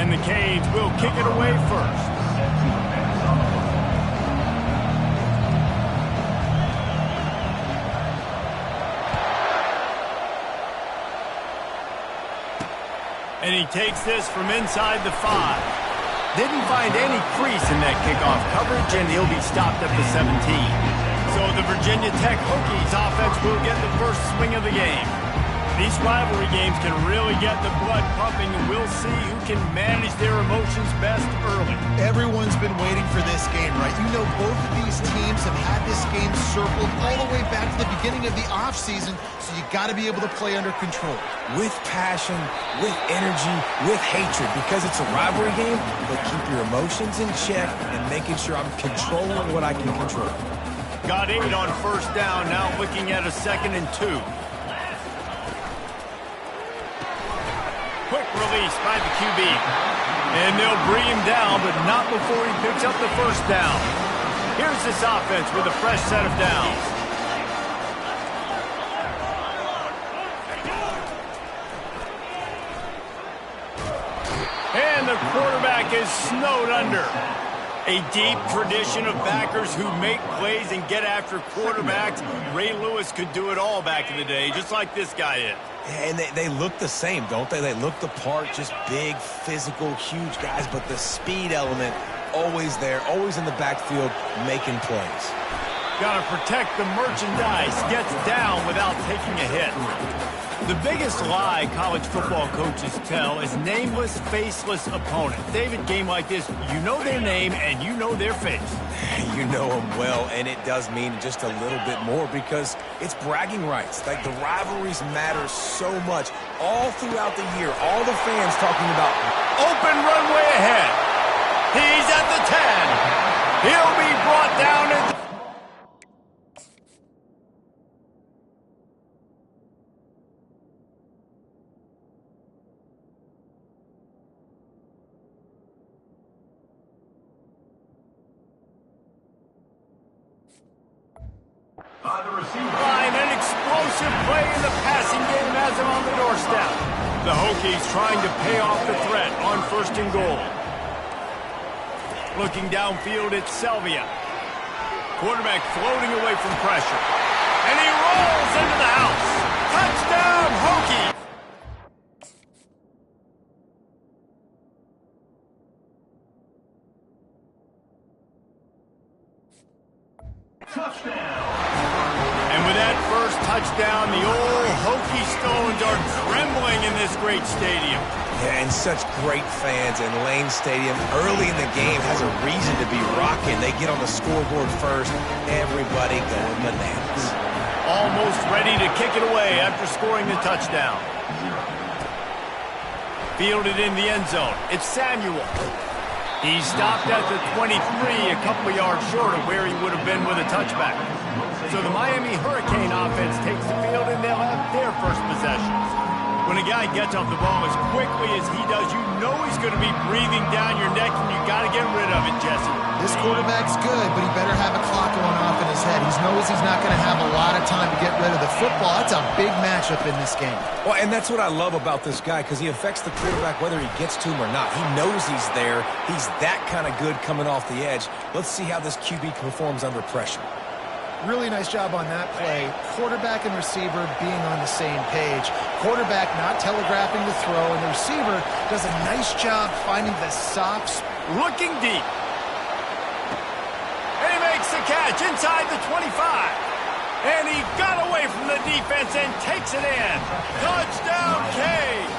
And the Canes will kick it away first. And he takes this from inside the 5. Didn't find any crease in that kickoff coverage, and he'll be stopped at the 17. So the Virginia Tech Hokies offense will get the first swing of the game. These rivalry games can really get the blood pumping, and we'll see who can manage their emotions best early. Everyone's been waiting for this game, right? You know, both of these teams have had this game circled all the way back to the beginning of the offseason, so you got to be able to play under control. With passion, with energy, with hatred, because it's a rivalry game, but keep your emotions in check and making sure I'm controlling what I can control. Got 8 on first down, now looking at a 2nd and 2. Quick release by the QB. And they'll bring him down, but not before he picks up the first down. Here's this offense with a fresh set of downs. And the quarterback is snowed under. A deep tradition of backers who make plays and get after quarterbacks. Ray Lewis could do it all back in the day, just like this guy is. And they look the same, don't they? They look the part, just big, physical, huge guys, but the speed element always there, always in the backfield, making plays. Got to protect the merchandise, gets down without taking a hit. The biggest lie college football coaches tell is nameless, faceless opponents. David, game like this, you know their name and you know their face. You know them well, and it does mean just a little bit more because it's bragging rights. Like, the rivalries matter so much all throughout the year. All the fans talking about open runway ahead. He's at the 10. He'll be brought down at the line. An explosive play in the passing game has him on the doorstep. The Hokies trying to pay off the threat on 1st and goal. Looking downfield, it's Selvia. Quarterback floating away from pressure. And he rolls into the house. Touchdown, Hokies! Touchdown! And with that first touchdown, the old Hokie Stones are trembling in this great stadium. Yeah, and such great fans, and Lane Stadium early in the game has a reason to be rocking. They get on the scoreboard first, everybody going bananas. Almost ready to kick it away after scoring the touchdown. Fielded in the end zone, it's Samuel. He stopped at the 23, a couple of yards short of where he would have been with a touchback. So the Miami Hurricane offense takes the field, and they'll have their first possession. When a guy gets off the ball as quickly as he does, you know he's going to be breathing down your neck, and you got to get rid of it, Jesse. This quarterback's good, but he better have a clock going off in his head. He knows he's not going to have a lot of time to get rid of the football. That's a big matchup in this game. Well, and that's what I love about this guy, because he affects the quarterback whether he gets to him or not. He knows he's there. He's that kind of good coming off the edge. Let's see how this QB performs under pressure. Really nice job on that play. Quarterback and receiver being on the same page. Quarterback not telegraphing the throw, and the receiver does a nice job finding the soft spot. Looking deep. And he makes the catch inside the 25. And he got away from the defense and takes it in. Touchdown, Canes.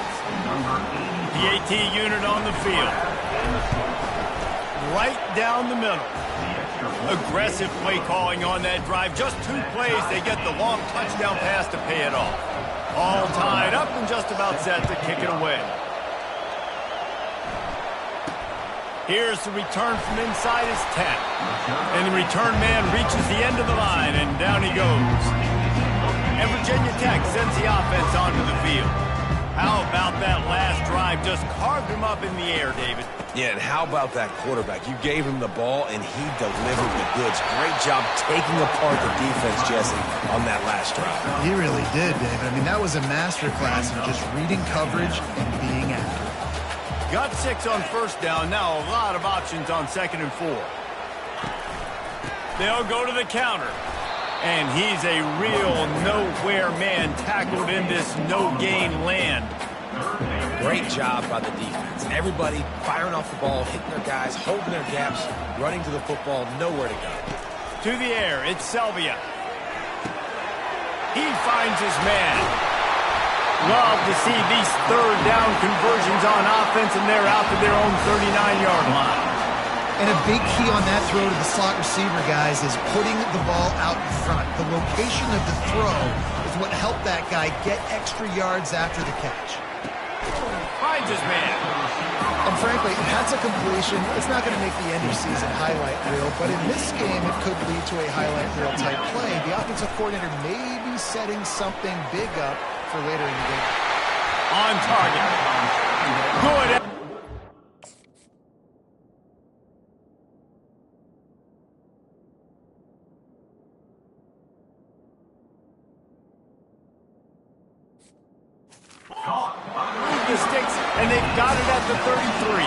The AT unit on the field. Right down the middle. Aggressive play calling on that drive. Just 2 plays, they get the long touchdown pass to pay it off. All tied up and just about set to kick it away. Here's the return from inside his 10. And the return man reaches the end of the line, and down he goes. And Virginia Tech sends the offense onto the field. How about that last drive? Just carved him up in the air, David. Yeah, and how about that quarterback? You gave him the ball, and he delivered the goods. Great job taking apart the defense, Jesse, on that last drive. He really did, David. I mean, that was a masterclass in just reading coverage and being accurate. Got 6 on first down. Now a lot of options on 2nd and 4. They'll go to the counter. And he's a real nowhere man tackled in this no-gain land. Great job by the defense. Everybody firing off the ball, hitting their guys, holding their gaps, running to the football, nowhere to go. To the air, it's Selvia. He finds his man. Love to see these third down conversions on offense, and they're out to their own 39-yard line. And a big key on that throw to the slot receiver, guys, is putting the ball out in front. The location of the throw is what helped that guy get extra yards after the catch. Finds his man. And frankly, if that's a completion, it's not going to make the end of season highlight reel, but in this game, it could lead to a highlight reel type play. The offensive coordinator may be setting something big up for later in the game. On target. Good. The sticks, and they've got it at the 33.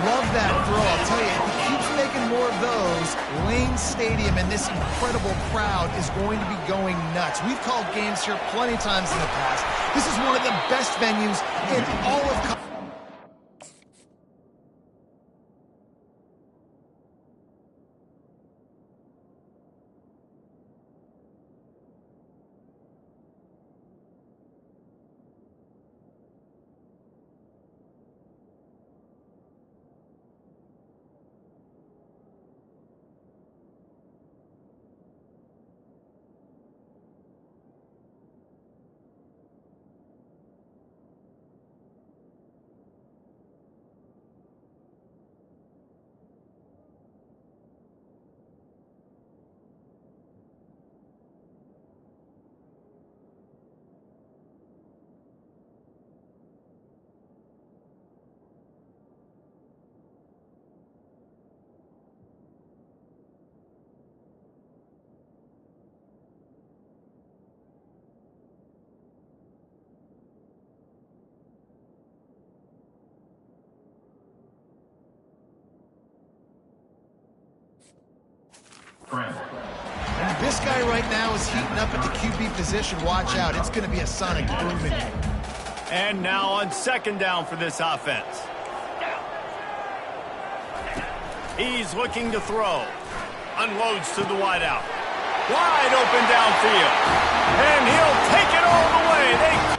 Love that throw. I'll tell you, if he keeps making more of those, Lane Stadium and this incredible crowd is going to be going nuts. We've called games here plenty of times in the past. This is one of the best venues in all of college. This guy right now is heating up at the QB position. Watch out. It's going to be a sonic boom in here. And now on 2nd down for this offense. He's looking to throw. Unloads to the wideout. Wide open downfield. And he'll take it all the way.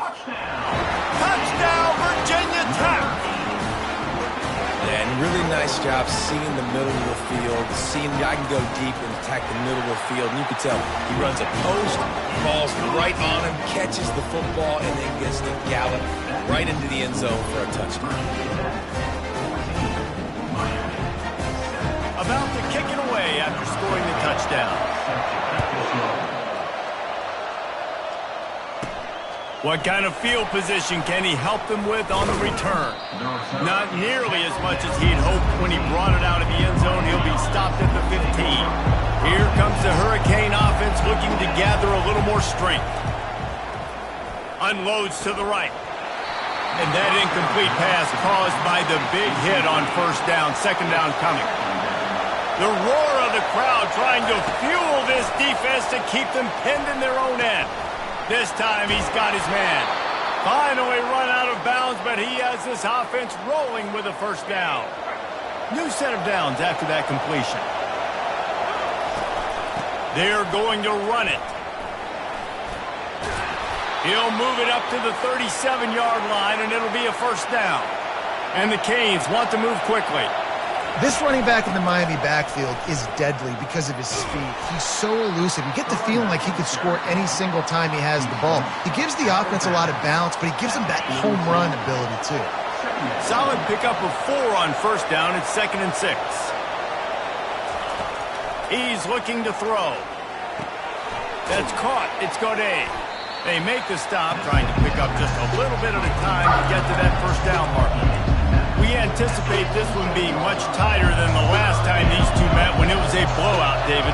Touchdown, Virginia Tech! And really nice job seeing the middle of the field, seeing the guy can go deep and attack the middle of the field. And you can tell he runs a post, falls right on him, catches the football, and then gets the gallop right into the end zone for a touchdown. About to kick it away after scoring the touchdown. What kind of field position can he help them with on the return? Not nearly as much as he'd hoped when he brought it out of the end zone. He'll be stopped at the 15. Here comes the Hurricane offense looking to gather a little more strength. Unloads to the right. And that incomplete pass caused by the big hit on first down, 2nd down coming. The roar of the crowd trying to fuel this defense to keep them pinned in their own end. This time he's got his man. Finally run out of bounds, but he has this offense rolling with a first down. New set of downs after that completion. They're going to run it. He'll move it up to the 37-yard line, and it'll be a first down. And the Canes want to move quickly. This running back in the Miami backfield is deadly because of his speed. He's so elusive. You get the feeling like he could score any single time he has the ball. He gives the offense a lot of balance, but he gives them that home run ability too. Solid pickup of 4 on first down. It's 2nd and 6. He's looking to throw. That's caught. It's Godet. They make the stop, trying to pick up just a little bit at a time to get to that first down marker. We anticipate this one being much tighter than the last time these two met when it was a blowout, David.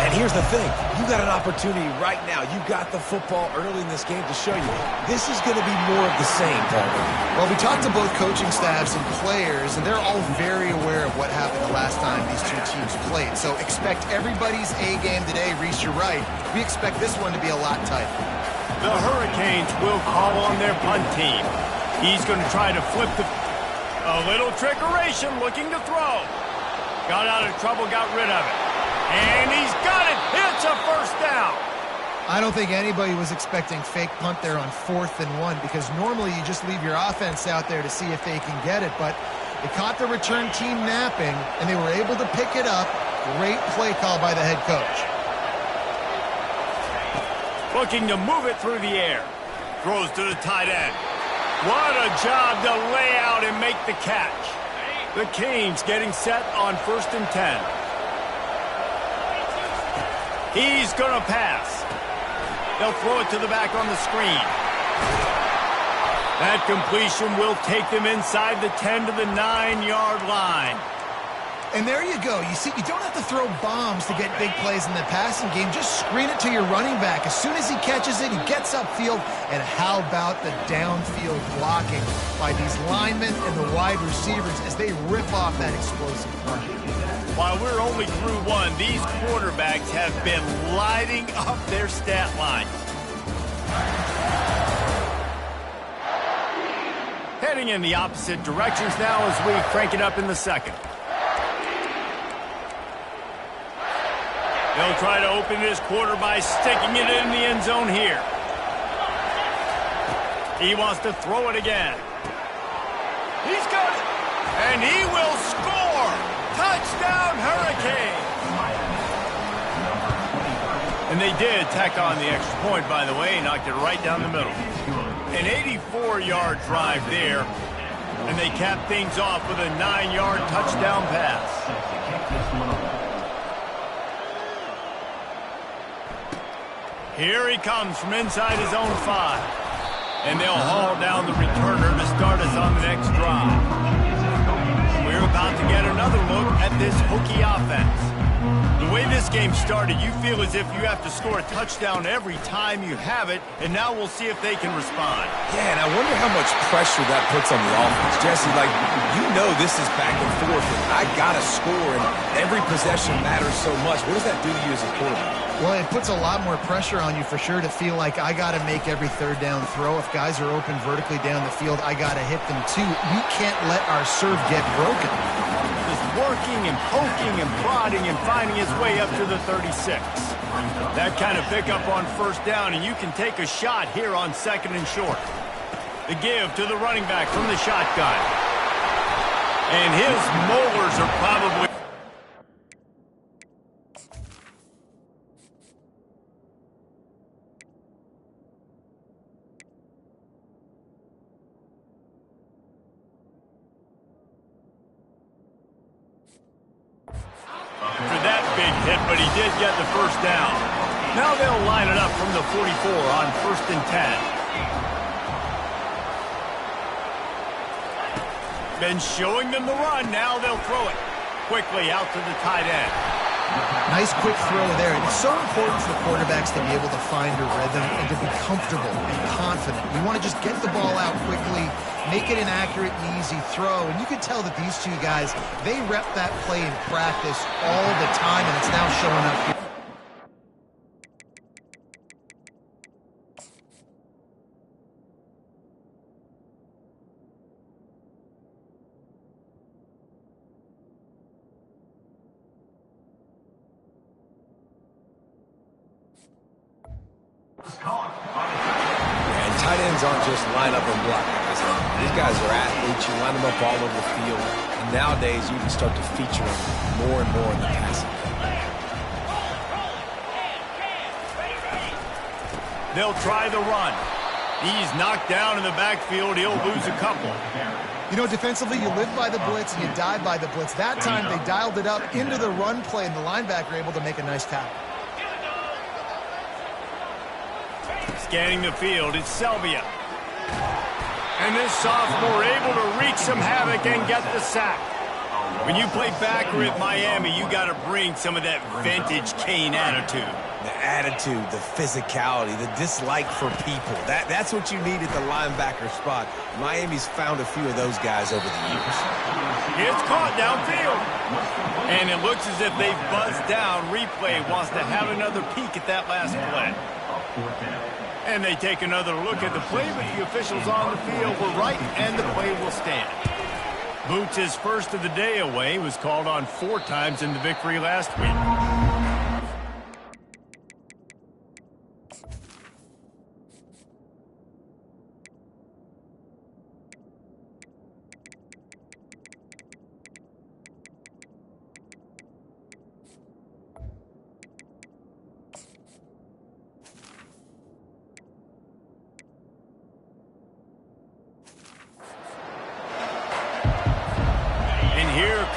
And here's the thing. You got an opportunity right now. You got the football early in this game to show you. This is going to be more of the same, Paul. Well, we talked to both coaching staffs and players, and they're all very aware of what happened the last time these two teams played. So expect everybody's A game today. Reese, you're right. We expect this one to be a lot tighter. The Hurricanes will call on their punt team. He's going to try to flip the... A little trickeration, looking to throw. Got out of trouble, got rid of it. And he's got it. It's a first down. I don't think anybody was expecting fake punt there on 4th and 1 because normally you just leave your offense out there to see if they can get it. But it caught the return team napping, and they were able to pick it up. Great play call by the head coach. Looking to move it through the air. Throws to the tight end. What a job to lay out and make the catch. The Canes getting set on 1st and 10. He's going to pass. They'll throw it to the back on the screen. That completion will take them inside the 10 to the 9-yard line. And there you go. You see, you don't have to throw bombs to get big plays in the passing game. Just screen it to your running back. As soon as he catches it, he gets upfield. And how about the downfield blocking by these linemen and the wide receivers as they rip off that explosive run. While we're only through one, these quarterbacks have been lighting up their stat lines. Heading in the opposite directions now as we crank it up in the second. They'll try to open this quarter by sticking it in the end zone here. He wants to throw it again. He's got it. And he will score. Touchdown, Hurricane. And they did tack on the extra point, by the way. Knocked it right down the middle. An 84-yard drive there. And they cap things off with a 9-yard touchdown pass. Here he comes from inside his own 5. And they'll haul down the returner to start us on the next drive. We're about to get another look at this Hokie offense. The way this game started, you feel as if you have to score a touchdown every time you have it, and now we'll see if they can respond. Yeah, and I wonder how much pressure that puts on the offense. Jesse, like, you know this is back and forth, and I got to score, and every possession matters so much. What does that do to you as a quarterback? Well, it puts a lot more pressure on you for sure to feel like I got to make every third down throw. If guys are open vertically down the field, I got to hit them too. We can't let our serve get broken. Just working and poking and prodding and finding his way up to the 36. That kind of pickup on first down, and you can take a shot here on 2nd and short. The give to the running back from the shotgun. And his molars are probably... but he did get the first down. Now they'll line it up from the 44 on 1st and 10. Been showing them the run. Now they'll throw it quickly out to the tight end. Nice quick throw there. And it's so important for quarterbacks to be able to find a rhythm and to be comfortable and confident. You want to just get the ball out quickly, make it an accurate and easy throw. And you can tell that these two guys, they rep that play in practice all the time, and it's now showing up here. And tight ends aren't just line up and block, guys. These guys are athletes. You line them up all over the field. And nowadays, you can start to feature them more and more in the passing game. They'll try the run. He's knocked down in the backfield. He'll lose a couple. You know, defensively, you live by the blitz and you die by the blitz. That time, they dialed it up into the run play, and the linebacker able to make a nice tackle. Scanning the field, it's Selvia. And this sophomore able to wreak some havoc and get the sack. When you play backer at Miami, you got to bring some of that vintage Kane attitude. The attitude, the physicality, the dislike for people. That's what you need at the linebacker spot. Miami's found a few of those guys over the years. It's caught downfield. And it looks as if they've buzzed down. Replay wants to have another peek at that last play. And they take another look at the play, but the officials on the field were right, and the play will stand. Boots' first of the day away was called on 4 times in the victory last week.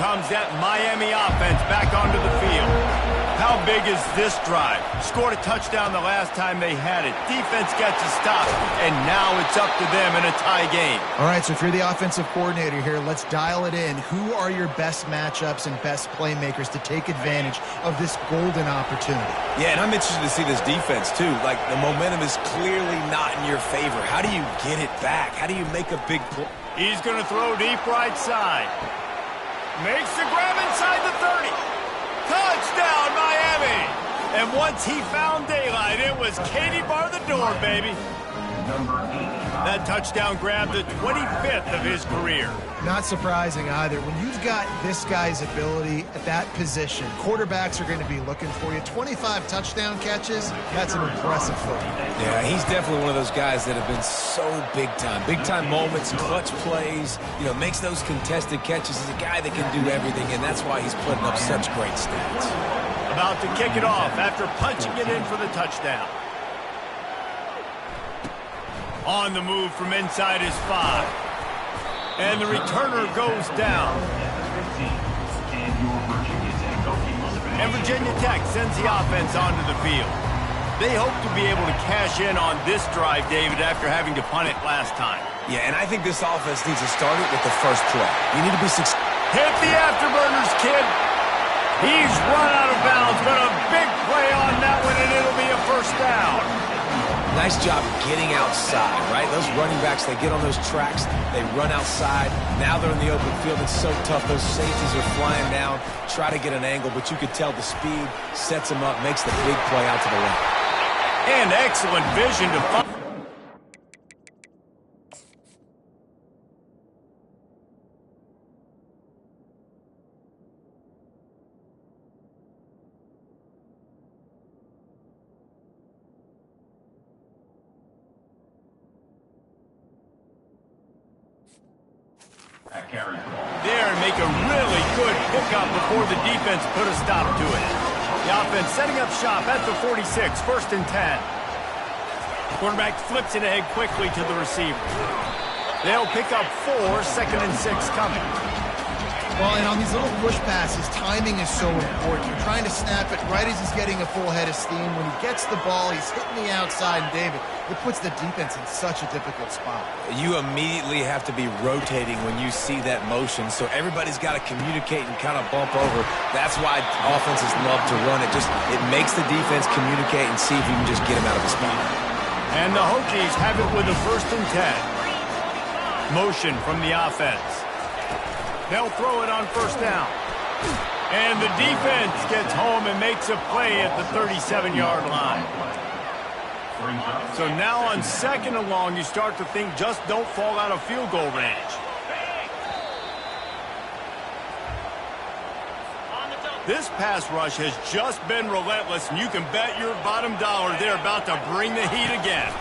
Comes that Miami offense back onto the field. How big is this drive? Scored a touchdown the last time they had it. Defense gets a stop, and now it's up to them in a tie game. All right, so if you're the offensive coordinator here, let's dial it in. Who are your best matchups and best playmakers to take advantage of this golden opportunity? Yeah, and I'm interested to see this defense, too. Like, the momentum is clearly not in your favor. How do you get it back? How do you make a big play? He's going to throw deep right side. Makes the grab inside the 30. Touchdown, Miami. And once he found daylight, it was Katie bar the door, baby. That touchdown grabbed the 25th of his career. Not surprising either. When you've got this guy's ability at that position, quarterbacks are going to be looking for you. 25 touchdown catches, that's an impressive thing. Yeah, he's definitely one of those guys that have been so big time. Big time moments, clutch plays, makes those contested catches. He's a guy that can do everything, and that's why he's putting up such great stats. About to kick it off after punching it in for the touchdown. On the move from inside his 5. And the returner goes down. And Virginia Tech sends the offense onto the field. They hope to be able to cash in on this drive, David, after having to punt it last time. Yeah, and I think this offense needs to start it with the first play. You need to be successful. Hit the afterburners, kid. He's run out of bounds, but a big play on that one, and it'll be a first down. Nice job getting outside, right? Those running backs, they get on those tracks, they run outside. Now they're in the open field. It's so tough. Those safeties are flying down, try to get an angle, but you could tell the speed sets them up, makes the big play out to the left. And excellent vision to find. There and make a really good pickup before the defense put a stop to it. The offense setting up shop at the 46, 1st and 10. Quarterback flips it ahead quickly to the receiver. They'll pick up 4, 2nd and 6 coming. Well, and on these little push passes, timing is so important. You're trying to snap it right as he's getting a full head of steam. When he gets the ball, he's hitting the outside, and David, it puts the defense in such a difficult spot. You immediately have to be rotating when you see that motion, so everybody's got to communicate and kind of bump over. That's why offenses love to run it. It makes the defense communicate and see if you can just get him out of his spot. And the Hokies have it with a 1st and 10. Motion from the offense. They'll throw it on 1st down. And the defense gets home and makes a play at the 37-yard line. So now on 2nd and long, you start to think just don't fall out of field goal range. This pass rush has just been relentless, and you can bet your bottom dollar they're about to bring the heat again.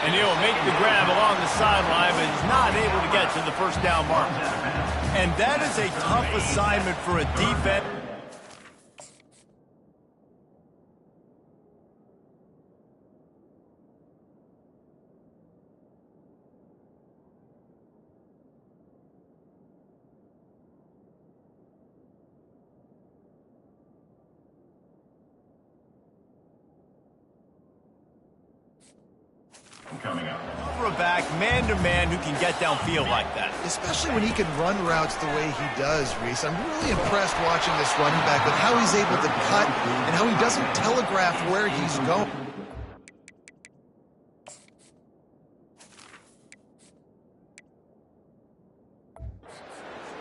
And he'll make the grab along the sideline, but he's not able to get to the first down mark. And that is a tough assignment for a defense. Coming up. For a back, man-to-man, who can get downfield like that. Especially when he can run routes the way he does, Reese. I'm really impressed watching this running back with how he's able to cut and how he doesn't telegraph where he's going.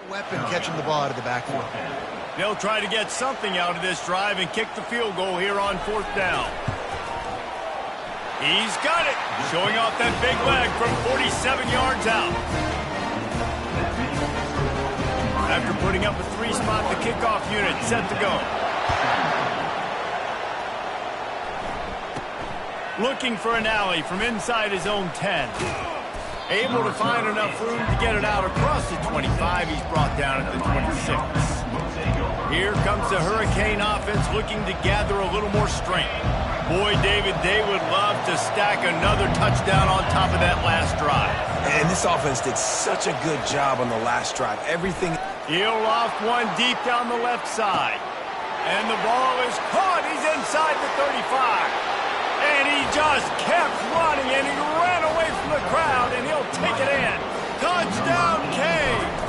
Weapon catching the ball out of the backfield. They'll try to get something out of this drive and kick the field goal here on 4th down. He's got it, showing off that big leg from 47 yards out. After putting up a 3-spot, the kickoff unit set to go. Looking for an alley from inside his own 10. Able to find enough room to get it out across the 25. He's brought down at the 26. Here comes the Hurricane offense looking to gather a little more strength. Boy, David, they would love to stack another touchdown on top of that last drive. And this offense did such a good job on the last drive. Everything. He'll loft one deep down the left side. And the ball is caught. He's inside the 35. And he just kept running, and he ran away from the crowd, and he'll take it in. Touchdown, Canes!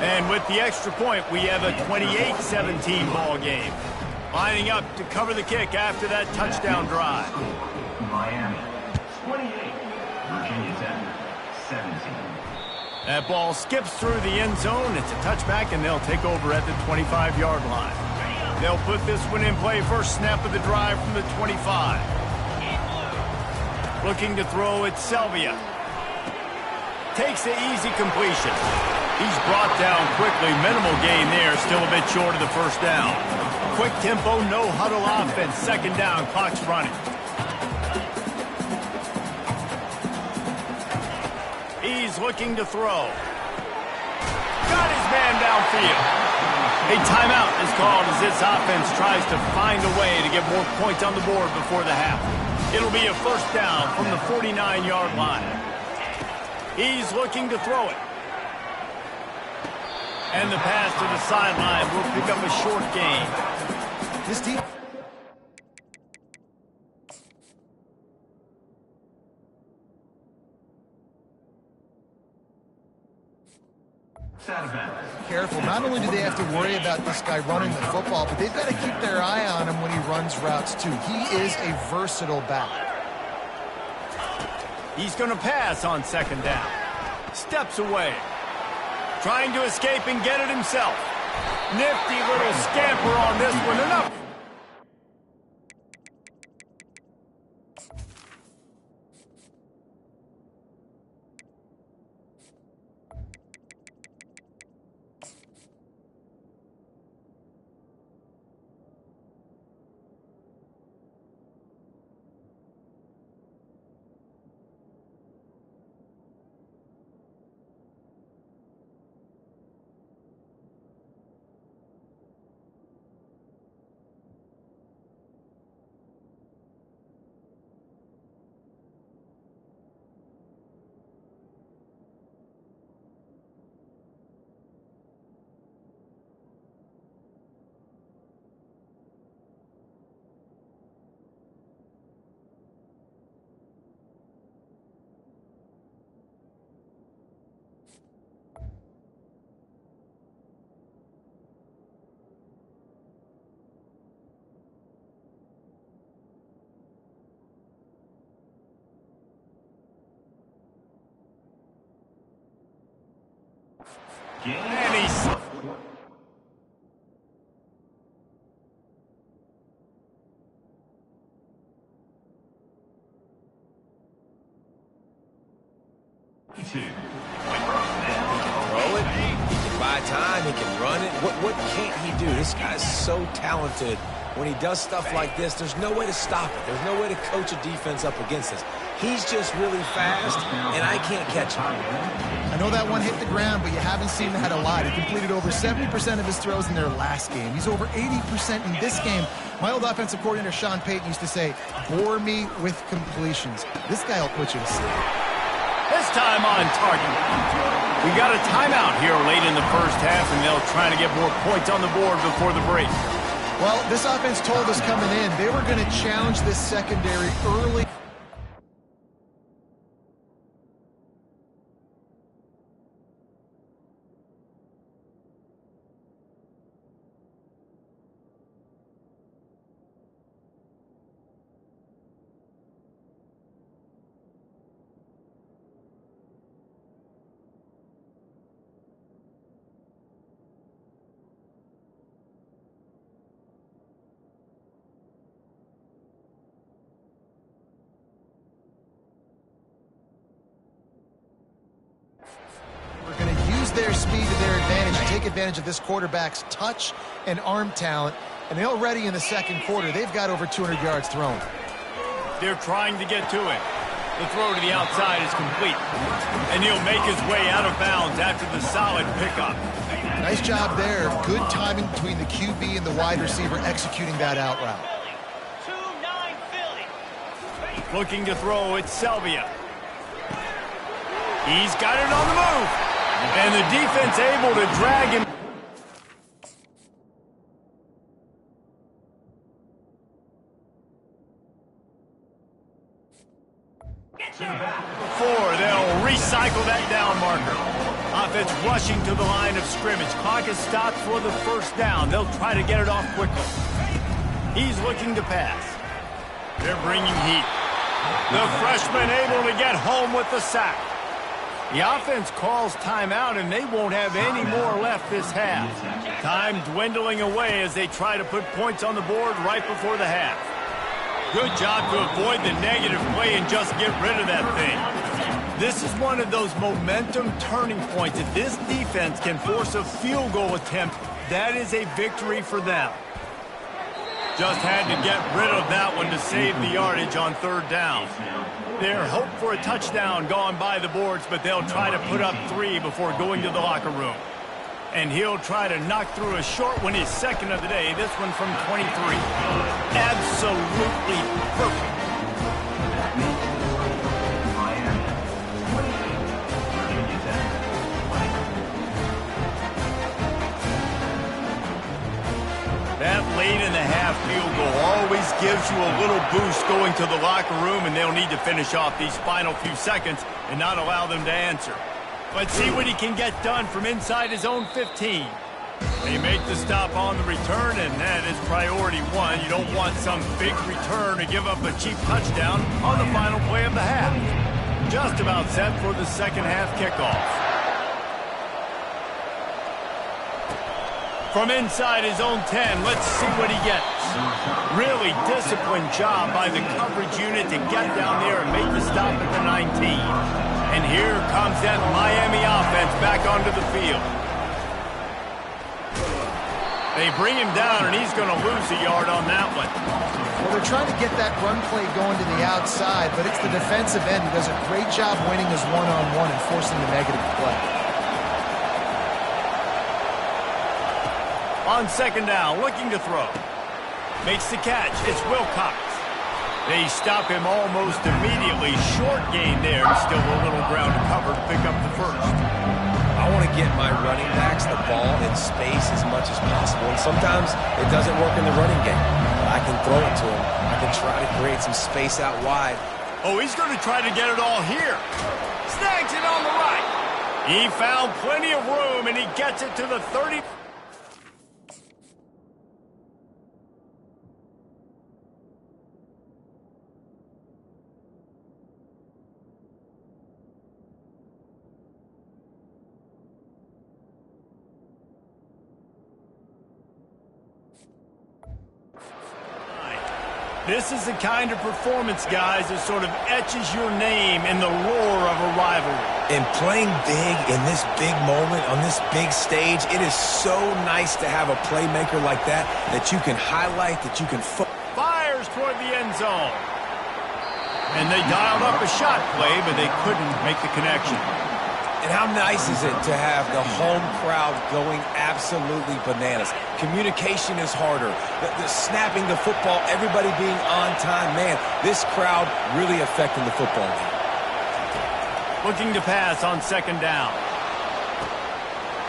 And with the extra point, we have a 28-17 ball game. Lining up to cover the kick after that touchdown drive. Miami, 28. Virginia Tech, 17. That ball skips through the end zone. It's a touchback, and they'll take over at the 25-yard line. They'll put this one in play first snap of the drive from the 25. Looking to throw it, Selvia. Takes the easy completion. He's brought down quickly. Minimal gain there, still a bit short of the first down. Quick tempo, no huddle offense. 2nd down, clock's running. He's looking to throw. Got his man downfield. A timeout is called as this offense tries to find a way to get more points on the board before the half. It'll be a first down from the 49-yard line. He's looking to throw it. And the pass to the sideline will pick up a short gain. This team. Careful. Not only do they have to worry about this guy running the football, but they've got to keep their eye on him when he runs routes too. He is a versatile back. He's going to pass on 2nd down. Steps away. Trying to escape and get it himself. Nifty little scamper on this one. Enough. And he's... He can throw it, he can buy time, he can run it. What can't he do? This guy's so talented when he does stuff like this, there's no way to stop it. There's no way to coach a defense up against this. He's just really fast, and I can't catch him. I know that one hit the ground, but you haven't seen that a lot. He completed over 70% of his throws in their last game. He's over 80% in this game. My old offensive coordinator, Sean Payton, used to say, bore me with completions. This guy will put you to sleep. This time on target. We got a timeout here late in the first half, and they'll try to get more points on the board before the break. Well, this offense told us coming in they were going to challenge this secondary early. Their speed to their advantage and take advantage of this quarterback's touch and arm talent. And already in the second quarter, they've got over 200 yards thrown. They're trying to get to it. The throw to the outside is complete. And he'll make his way out of bounds after the solid pickup. Nice job there. Good timing between the QB and the wide receiver executing that out route. Looking to throw, it's Selvia. He's got it on the move. And the defense able to drag him. They'll recycle that down marker. Offense rushing to the line of scrimmage. Clock is stopped for the first down. They'll try to get it off quickly. He's looking to pass. They're bringing heat. The freshman able to get home with the sack. The offense calls timeout, and they won't have any more left this half. Time dwindling away as they try to put points on the board right before the half. Good job to avoid the negative play and just get rid of that thing. This is one of those momentum turning points. If this defense can force a field goal attempt, that is a victory for them. Just had to get rid of that one to save the yardage on third down. Their hope for a touchdown gone by the boards, but they'll try to put up 3 before going to the locker room. And he'll try to knock through a short one, his second of the day, this one from 23. Absolutely perfect. That late in the half field goal always gives you a little boost going to the locker room, and they'll need to finish off these final few seconds and not allow them to answer. Let's see what he can get done from inside his own 15. They make the stop on the return, and that is priority one. You don't want some big return to give up a cheap touchdown on the final play of the half. Just about set for the second half kickoff. From inside his own 10, let's see what he gets. Really disciplined job by the coverage unit to get down there and make the stop at the 19. And here comes that Miami offense back onto the field. They bring him down, and he's going to lose a yard on that one. Well, they're trying to get that run play going to the outside, but it's the defensive end who does a great job winning his one-on-one and forcing the negative play. On second down, looking to throw. Makes the catch. It's Wilcox. They stop him almost immediately. Short gain there. Still a little ground to cover to pick up the first. I want to get my running backs the ball in space as much as possible. And sometimes it doesn't work in the running game. But I can throw it to him. I can try to create some space out wide. Oh, he's going to try to get it all here. Snags it on the right. He found plenty of room, and he gets it to the 30. This is the kind of performance, guys, that sort of etches your name in the lore of a rivalry. And playing big in this big moment, on this big stage, it is so nice to have a playmaker like that you can highlight, that you can... Fires toward the end zone. And they dialed up a shot play, but they couldn't make the connection. And how nice is it to have the home crowd going absolutely bananas? Communication is harder. The snapping the football, everybody being on time. Man, this crowd really affecting the football game. Looking to pass on second down.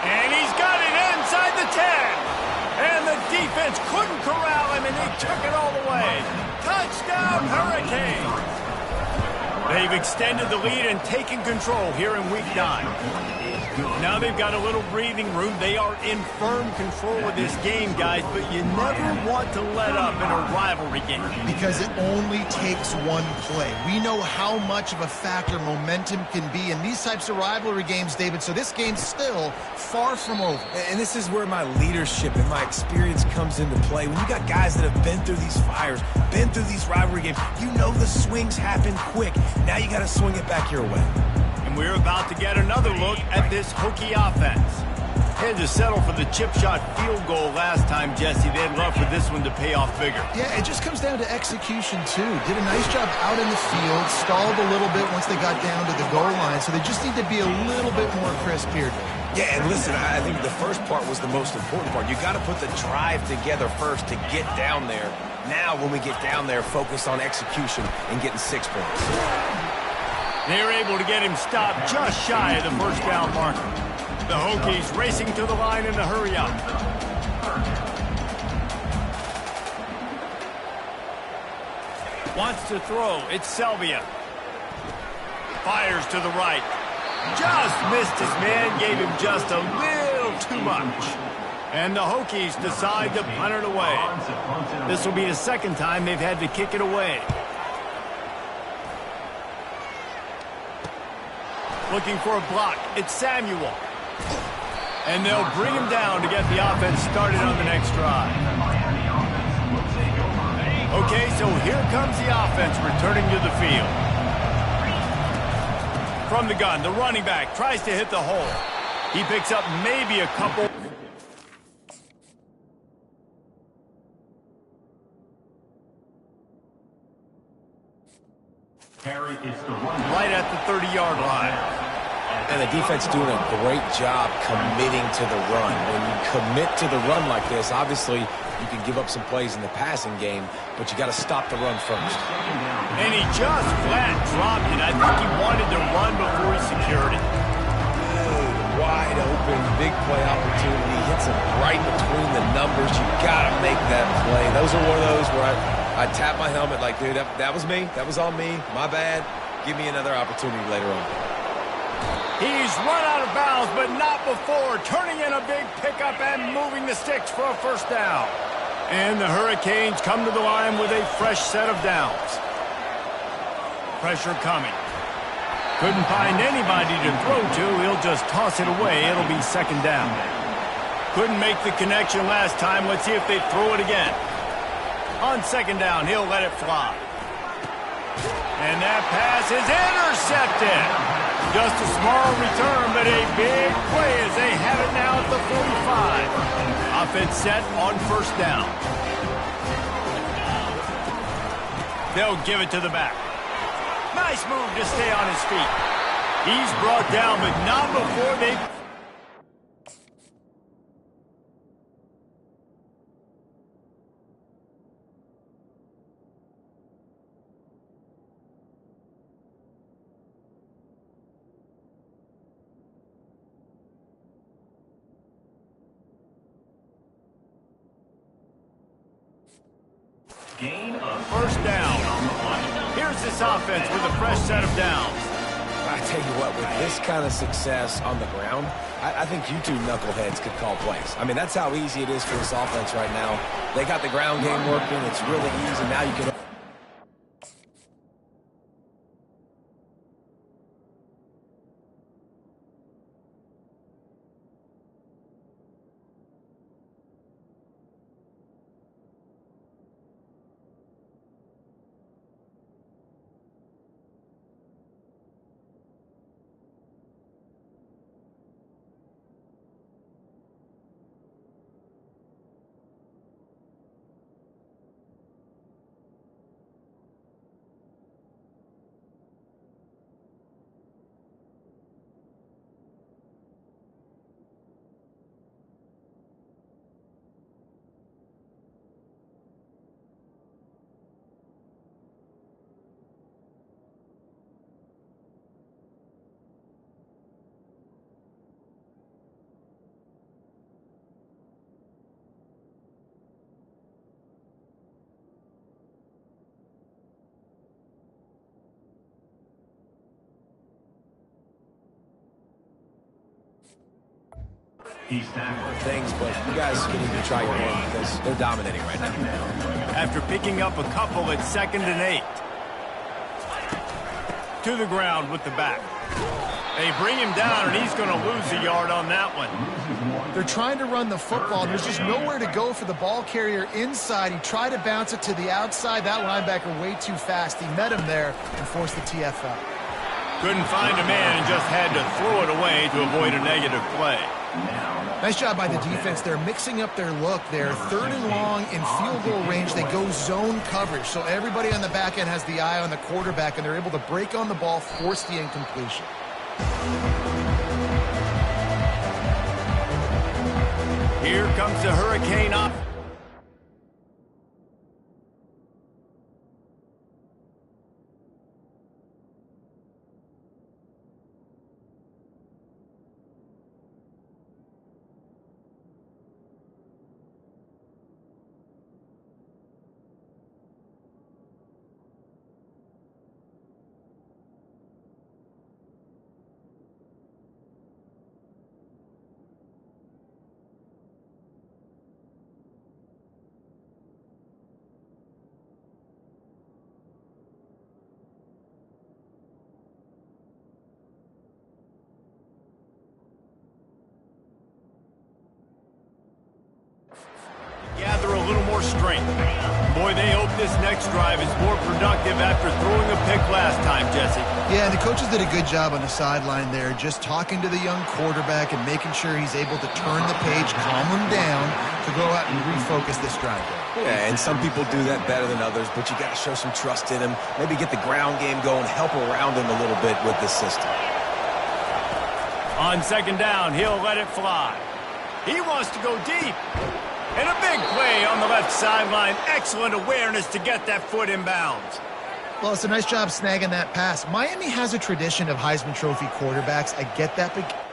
And he's got it inside the 10. And the defense couldn't corral him, and he took it all the way. Touchdown, Hurricanes! They've extended the lead and taken control here in Week 9. Now they've got a little breathing room. They are in firm control of this game, guys, but you never want to let up in a rivalry game. Because it only takes one play. We know how much of a factor momentum can be in these types of rivalry games, David, so this game's still far from over. And this is where my leadership and my experience comes into play. When you got guys that have been through these fires, been through these rivalry games, you know the swings happen quick. Now you got to swing it back your way. And we're about to get another look at this Hokie offense. Had to settle for the chip shot field goal last time, Jesse. They'd love for this one to pay off bigger. Yeah, it just comes down to execution, too. Did a nice job out in the field, stalled a little bit once they got down to the goal line, so they just need to be a little bit more crisp here, David. Yeah, and listen, I think the first part was the most important part. You got to put the drive together first to get down there. Now, when we get down there, focus on execution and getting 6 points. They were able to get him stopped just shy of the first down marker. The Hokies racing to the line in a hurry-up. Wants to throw. It's Selvia. Fires to the right. Just missed his man. Gave him just a little too much. And the Hokies decide to punt it away. This will be the second time they've had to kick it away. Looking for a block. It's Samuel. And they'll bring him down to get the offense started on the next drive. Okay, so here comes the offense returning to the field. From the gun, the running back tries to hit the hole. He picks up maybe a couple. Right at the 30-yard line. And the defense doing a great job committing to the run. When you commit to the run like this, obviously you can give up some plays in the passing game, but you got to stop the run first. And he just flat dropped it. I think he wanted to run before he secured it. Good, wide open, big play opportunity. Hits him right between the numbers. You got to make that play. Those are one of those where I tap my helmet like, dude, that was me. That was on me. My bad. Give me another opportunity later on. He's run out of bounds, but not before. Turning in a big pickup and moving the sticks for a first down. And the Hurricanes come to the line with a fresh set of downs. Pressure coming. Couldn't find anybody to throw to. He'll just toss it away. It'll be second down. Couldn't make the connection last time. Let's see if they throw it again. On second down, he'll let it fly. And that pass is intercepted. Just a small return, but a big play as they have it now at the 45. Offense set on first down. They'll give it to the back. Nice move to stay on his feet. He's brought down, but not before they... Gain of First down. Here's this offense with a fresh set of downs. I tell you what, with this kind of success on the ground, I think you two knuckleheads could call plays. I mean, that's how easy it is for this offense right now. They got the ground game working. It's really easy. Now you can... He's tackled. Things, but you guys can even try your hand because they're dominating right now. After picking up a couple, it's 2nd and 8. To the ground with the back. They bring him down, and he's going to lose a yard on that one. They're trying to run the football, and there's just nowhere to go for the ball carrier inside. He tried to bounce it to the outside. That linebacker way too fast. He met him there and forced the TFL. Couldn't find a man and just had to throw it away to avoid a negative play. Nice job by the defense. They're mixing up their look. They're 3rd and long in field goal range. They go zone coverage, so everybody on the back end has the eye on the quarterback, and they're able to break on the ball, force the incompletion. Here comes the Hurricane up. Gather a little more strength. Boy, they hope this next drive is more productive after throwing a pick last time, Jesse. Yeah, and the coaches did a good job on the sideline there, just talking to the young quarterback and making sure he's able to turn the page, calm him down to go out and refocus this drive. Yeah, and some people do that better than others, but you got to show some trust in him. Maybe get the ground game going, help around him a little bit with this system. On 2nd down, he'll let it fly. He wants to go deep. And a big play on the left sideline. Excellent awareness to get that foot in bounds. Well, it's a nice job snagging that pass. Miami has a tradition of Heisman Trophy quarterbacks. I get that, but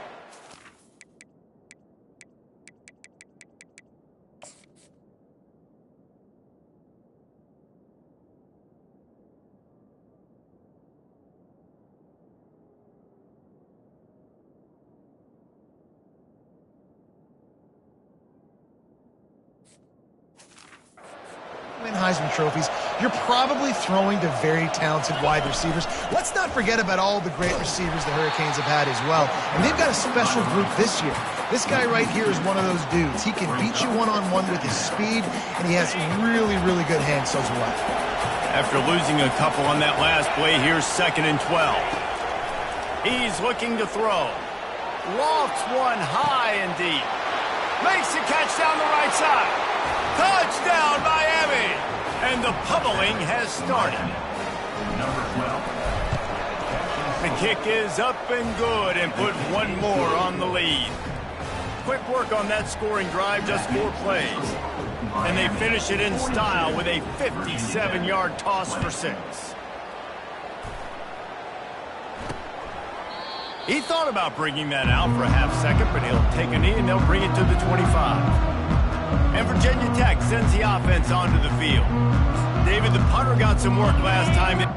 win Heisman trophies, you're probably throwing to very talented wide receivers. Let's not forget about all the great receivers the Hurricanes have had as well. And they've got a special group this year. This guy right here is one of those dudes. He can beat you one-on-one with his speed, and he has really, really good hands as well. After losing a couple on that last play, here's 2nd and 12. He's looking to throw. Lofts one high and deep. Makes the catch down the right side. Touchdown, Miami! And the pummeling has started. Number 12. The kick is up and good and put one more on the lead. Quick work on that scoring drive, just 4 plays. And they finish it in style with a 57-yard toss for 6. He thought about bringing that out for a half-second, but he'll take a knee and they'll bring it to the 25. And Virginia Tech sends the offense onto the field. David, the punter got some work last time.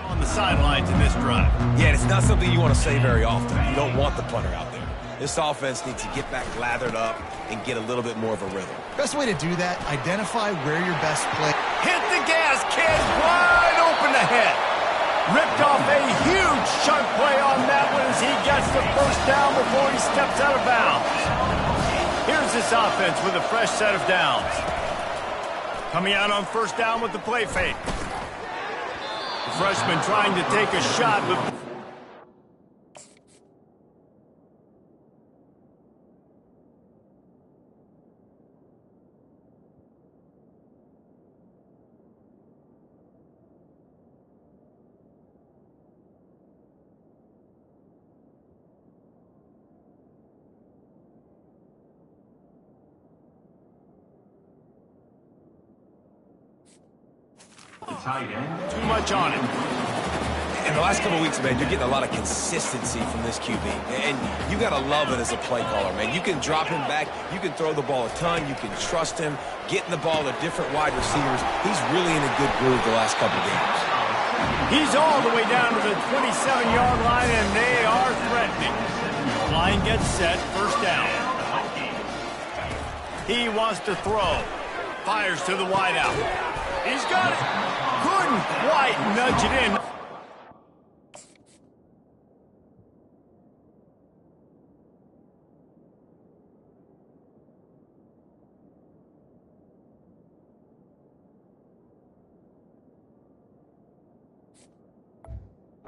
On the sidelines in this drive. Yeah, and it's not something you want to say very often. You don't want the punter out there. This offense needs to get back lathered up and get a little bit more of a rhythm. Best way to do that, identify where your best play. Hit the gas, kid. Wide open ahead. Ripped off a huge chunk play on that one as he gets the first down before steps out of bounds. Here's this offense with a fresh set of downs. Coming out on first down with the play fake. The freshman trying to take a shot, but too much on it. In the last couple of weeks, man, you're getting a lot of consistency from this QB. And you got to love it as a play caller, man. You can drop him back. You can throw the ball a ton. You can trust him. Getting the ball to different wide receivers. He's really in a good groove the last couple of games. He's all the way down to the 27-yard line, and they are threatening. Line gets set, first down. He wants to throw. Fires to the wideout. He's got it. Couldn't quite nudge it in.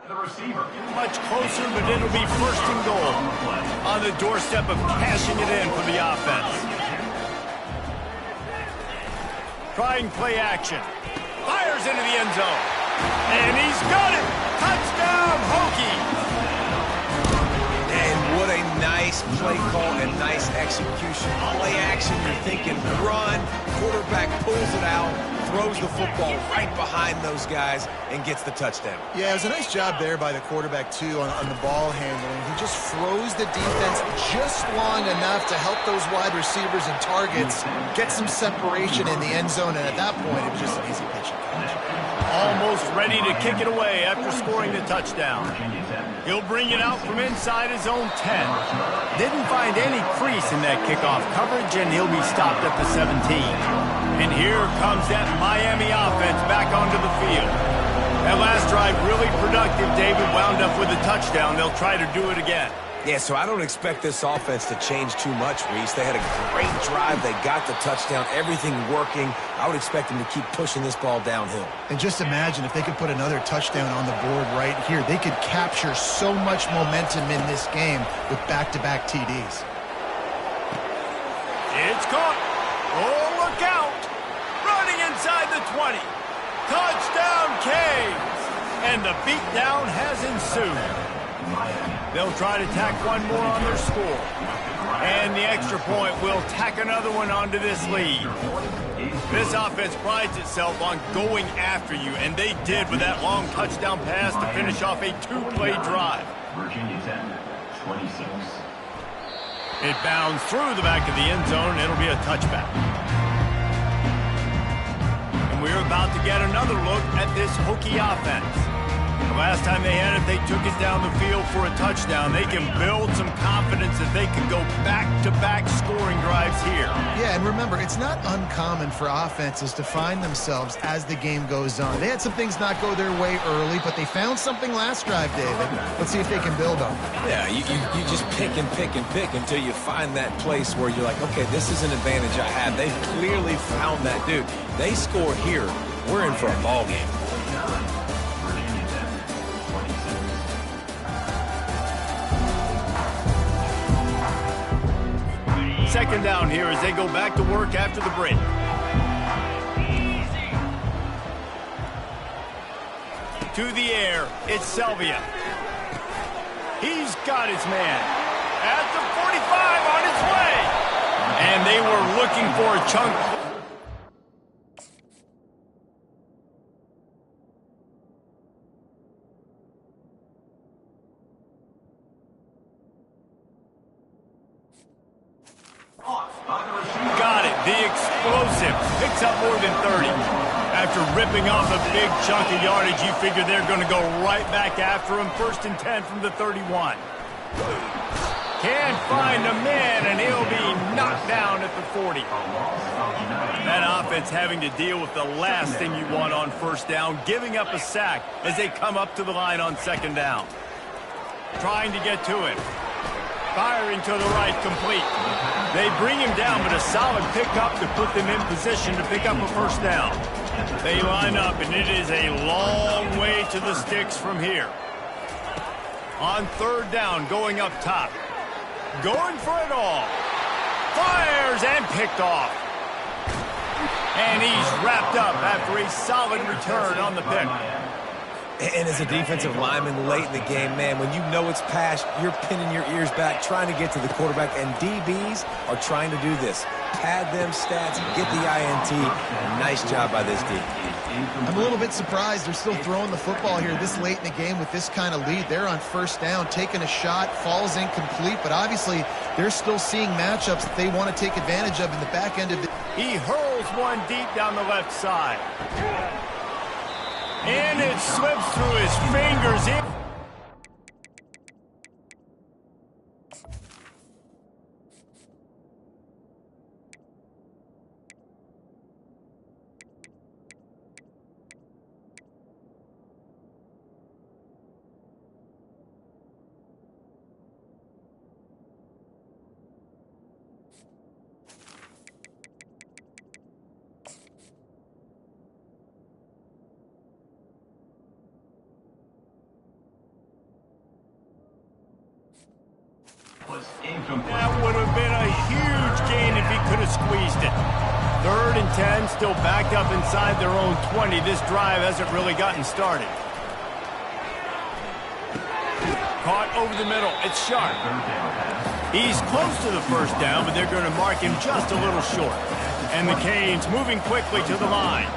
The receiver. Much closer, but it'll be first and goal. On the doorstep of cashing it in for the offense. Trying play action. Fires into the end zone. And he's got it. Touchdown, Hokie. And what a nice play call and nice execution. Play action, you're thinking run. Quarterback pulls it out, throws the football right behind those guys, and gets the touchdown. Yeah, it was a nice job there by the quarterback, too, on the ball handling. He just froze the defense just long enough to help those wide receivers and targets get some separation in the end zone, and at that point, it was just an easy pitch and catch. Almost ready to kick it away after scoring the touchdown. He'll bring it out from inside his own 10. Didn't find any crease in that kickoff coverage, and he'll be stopped at the 17. And here comes that Miami offense back onto the field. That last drive really productive. David wound up with a touchdown. They'll try to do it again. Yeah, so I don't expect this offense to change too much, Reese. They had a great drive. They got the touchdown. Everything working. I would expect them to keep pushing this ball downhill. And just imagine if they could put another touchdown on the board right here. They could capture so much momentum in this game with back-to-back TDs. It's caught. Oh, look out. Running inside the 20. Touchdown, Canes. And the beatdown has ensued. They'll try to tack one more on their score. And the extra point will tack another one onto this lead. This offense prides itself on going after you, and they did with that long touchdown pass to finish off a two-play drive. Virginia 10, 26. It bounds through the back of the end zone. It'll be a touchback. And we're about to get another look at this Hokie offense. The last time they had it, they took it down the field for a touchdown. They can build some confidence that they can go back-to-back scoring drives here. Yeah, and remember, it's not uncommon for offenses to find themselves as the game goes on. They had some things not go their way early, but they found something last drive, David. Let's see if they can build on it. Yeah, you just pick and pick and pick until you find that place where you're like, okay, this is an advantage I have. They've clearly found that, dude. They score here, we're in for a ball game. Second down here as they go back to work after the break. To the air, it's Selvia. He's got his man. At the 45 on its way. And they were looking for a chunk. Got it. The explosive picks up more than 30. After ripping off a big chunk of yardage, you figure they're going to go right back after him. First and 10 from the 31. Can't find a man, and he'll be knocked down at the 40. That offense having to deal with the last thing you want on first down, giving up a sack as they come up to the line on second down. Trying to get to him. Firing to the right, complete. They bring him down, but a solid pickup to put them in position to pick up a first down. They line up, and it is a long way to the sticks from here. On third down, going up top. Going for it all. Fires and picked off. And he's wrapped up after a solid return on the pick. And as a defensive lineman late in the game, man, when you know it's pass, you're pinning your ears back, trying to get to the quarterback, and DBs are trying to do this. Pad them stats, get the INT. Nice job by this D. I'm a little bit surprised they're still throwing the football here this late in the game with this kind of lead. They're on first down, taking a shot, falls incomplete, but obviously they're still seeing matchups that they want to take advantage of in the back end of the... He hurls one deep down the left side. And it slips through his fingers in. That would have been a huge gain if he could have squeezed it. 3rd and 10, still backed up inside their own 20. This drive hasn't really gotten started. Caught over the middle. It's Sharp. He's close to the first down, but they're going to mark him just a little short. And the Canes moving quickly to the line.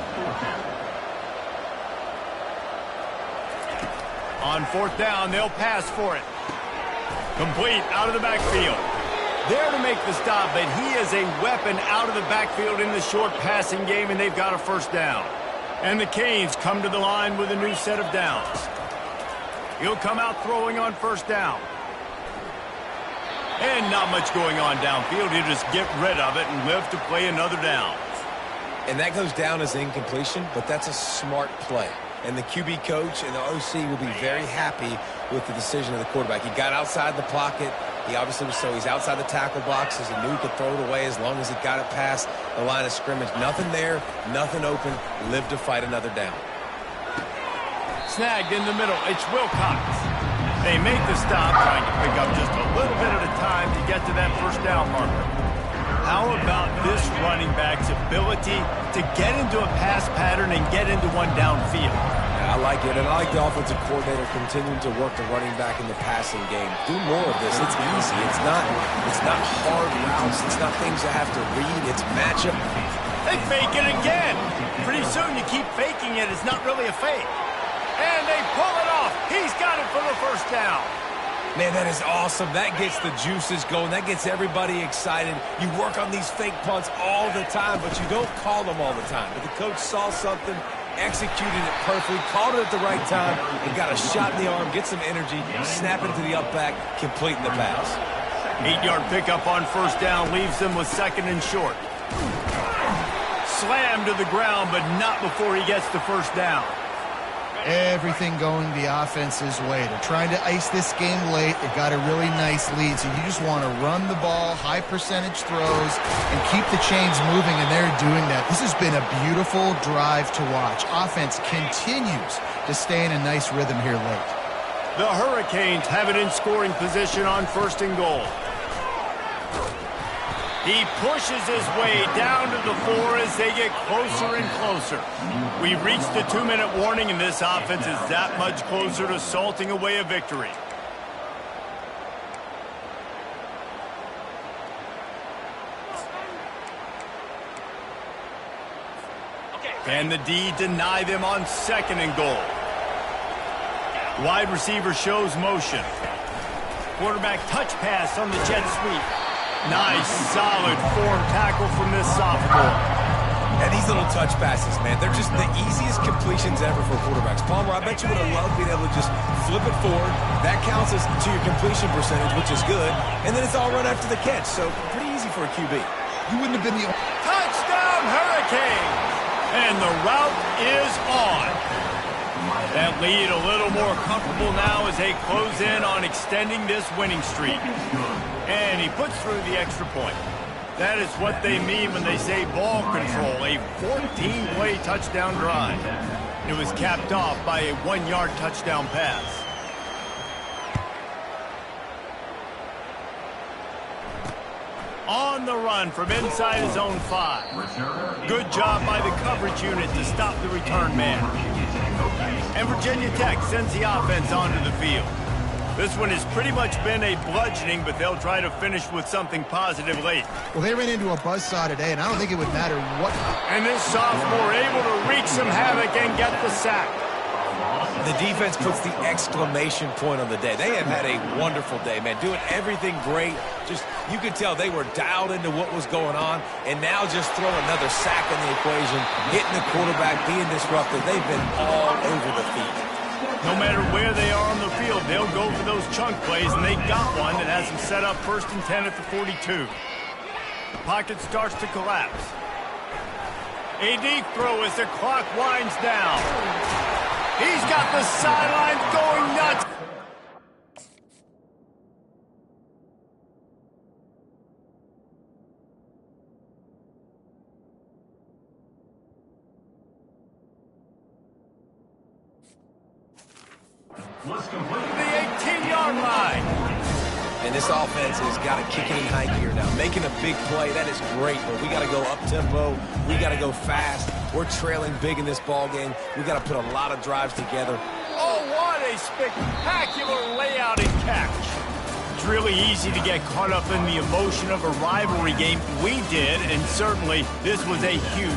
On 4th down, they'll pass for it. Complete out of the backfield. There to make the stop, but he is a weapon out of the backfield in the short passing game, and they've got a first down. And the Canes come to the line with a new set of downs. He'll come out throwing on first down. And not much going on downfield. He'll just get rid of it and live to play another down. And that goes down as incompletion, but that's a smart play. And the QB coach and the OC will be very happy with the decision of the quarterback. He got outside the pocket. He obviously was he's outside the tackle boxes. He knew he could throw it away as long as he got it past the line of scrimmage. Nothing there, nothing open. Live to fight another down. Snagged in the middle. It's Wilcox. They make the stop, trying to pick up just a little bit at a time to get to that first down marker. How about this running back's ability to get into a pass pattern and get into one downfield? Yeah, I like it, and I like the offensive coordinator continuing to work the running back in the passing game. Do more of this. It's easy. It's not hard routes. It's not things you have to read. It's matchup. They fake it again. Pretty soon you keep faking it. It's not really a fake. And they pull it off. He's got it for the first down. Man, that is awesome. That gets the juices going. That gets everybody excited. You work on these fake punts all the time, but you don't call them all the time. But the coach saw something, executed it perfectly, called it at the right time, and got a shot in the arm, get some energy, snap it to the up back, completing the pass. 8-yard pickup on first down leaves them with 2nd and short. Slammed to the ground, but not before he gets the first down. Everything going the offense's way. They're trying to ice this game late. They've got a really nice lead, so you just want to run the ball, high percentage throws, and keep the chains moving, and they're doing that. This has been a beautiful drive to watch. Offense continues to stay in a nice rhythm here late. The Hurricanes have it in scoring position on 1st and goal. He pushes his way down to the 4 as they get closer and closer. We've reached the 2-minute warning, and this offense is that much closer to salting away a victory. Can the D deny them on 2nd and goal? Wide receiver shows motion. Quarterback touch pass on the jet sweep. Nice, solid form tackle from this sophomore. And these little touch passes, man, they're just the easiest completions ever for quarterbacks. Palmer, I bet you would have loved being able to just flip it forward. That counts as to your completion percentage, which is good. And then it's all run after the catch, so pretty easy for a QB. You wouldn't have been the... Touchdown, Hurricanes! And the route is on. That lead a little more comfortable now as they close in on extending this winning streak. And he puts through the extra point. That is what they mean when they say ball control, a 14-play touchdown drive. It was capped off by a 1-yard touchdown pass. On the run from inside his own 5. Good job by the coverage unit to stop the return man. And Virginia Tech sends the offense onto the field. This one has pretty much been a bludgeoning, but they'll try to finish with something positive late. Well, they ran into a buzzsaw today, and I don't think it would matter what. And this sophomore able to wreak some havoc and get the sack. The defense puts the exclamation point on the day. They have had a wonderful day, man, doing everything great. Just, you could tell they were dialed into what was going on, and now just throw another sack in the equation, hitting the quarterback, being disruptive. They've been all over the field. No matter where they are on the field, they'll go for those chunk plays, and they got one that has them set up 1st and 10 at the 42. The pocket starts to collapse. A deep throw as the clock winds down. He's got the sidelines going nuts. The 18-yard line. And this offense has got to kick it in high gear now. Making a big play, that is great, but we got to go up-tempo. We got to go fast. We're trailing big in this ball game. We got to put a lot of drives together. Oh, what a spectacular layout and catch. It's really easy to get caught up in the emotion of a rivalry game. We did, and certainly this was a huge